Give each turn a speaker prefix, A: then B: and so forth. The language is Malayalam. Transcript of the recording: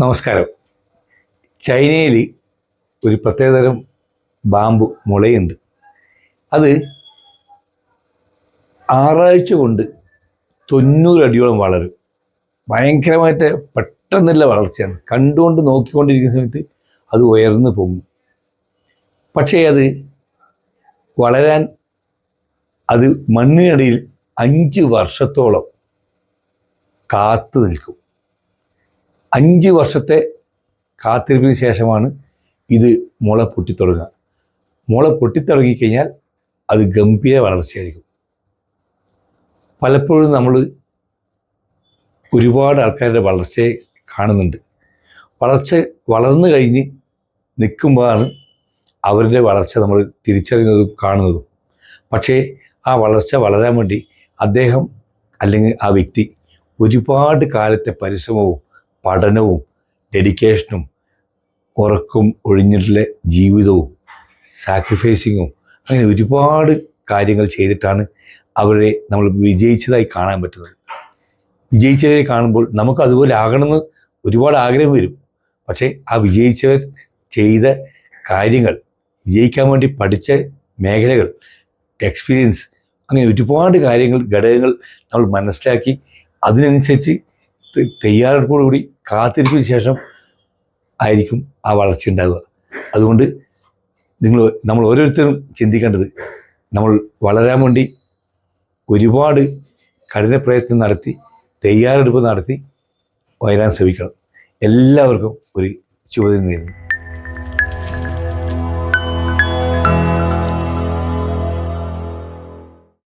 A: നമസ്കാരം. ചൈനയിൽ ഒരു പ്രത്യേകതരം ബാമ്പു മുളയുണ്ട്. അത് 6 ആഴ്ച കൊണ്ട് 90 അടിയോളം വളരും. ഭയങ്കരമായിട്ട് പെട്ടെന്നുള്ള വളർച്ചയാണ്. കണ്ടുകൊണ്ട് നോക്കിക്കൊണ്ടിരിക്കുന്ന സമയത്ത് അത് ഉയർന്നു പോകും. പക്ഷേ അത് വളരാൻ അത് മണ്ണിനടിയിൽ 5 വർഷത്തോളം കാത്തു നിൽക്കും. 5 വർഷത്തെ കാത്തിരിപ്പിന് ശേഷമാണ് ഇത് മുള പൊട്ടിത്തുടങ്ങുക. മുള പൊട്ടിത്തുടങ്ങിക്കഴിഞ്ഞാൽ അത് ഗംഭീര വളർച്ചയായിരിക്കും. പലപ്പോഴും നമ്മൾ ഒരുപാട് ആൾക്കാരുടെ വളർച്ചയെ കാണുന്നുണ്ട്. വളർന്നു കഴിഞ്ഞ് നിൽക്കുമ്പോഴാണ് അവരുടെ വളർച്ച നമ്മൾ തിരിച്ചറിയുന്നതും കാണുന്നതും. പക്ഷേ ആ വളർച്ച വളരാൻ വേണ്ടി അദ്ദേഹം അല്ലെങ്കിൽ ആ വ്യക്തി ഒരുപാട് കാലത്തെ പരിശ്രമവും പഠനവും ഡെഡിക്കേഷനും ഉറക്കും ഒഴിഞ്ഞിട്ടുള്ള ജീവിതവും സാക്രിഫൈസിങ്ങും അങ്ങനെ ഒരുപാട് കാര്യങ്ങൾ ചെയ്തിട്ടാണ് അവരെ നമ്മൾ വിജയിച്ചതായി കാണാൻ പറ്റുന്നത്. വിജയിച്ചവരെ കാണുമ്പോൾ നമുക്ക് അതുപോലെ ആകണമെന്ന് ഒരുപാട് ആഗ്രഹം വരും. പക്ഷേ ആ വിജയിച്ചവർ ചെയ്ത കാര്യങ്ങൾ, വിജയിക്കാൻ വേണ്ടി പഠിച്ച മേഖലകൾ, എക്സ്പീരിയൻസ്, അങ്ങനെ ഒരുപാട് കാര്യങ്ങൾ, ഘടകങ്ങൾ നമ്മൾ മനസ്സിലാക്കി അതിനനുസരിച്ച് തയ്യാറെടുപ്പോടുകൂടി കാത്തിരിപ്പിന് ശേഷം ആയിരിക്കും ആ വളർച്ച ഉണ്ടാവുക. അതുകൊണ്ട് നമ്മൾ ഓരോരുത്തരും ചിന്തിക്കേണ്ടത്, നമ്മൾ വളരാൻ വേണ്ടി ഒരുപാട് കഠിന പ്രയത്നം നടത്തി തയ്യാറെടുപ്പ് നടത്തി വളരാൻ ശ്രമിക്കണം. എല്ലാവർക്കും ഒരു ശുഭദിനം നേരുന്നു.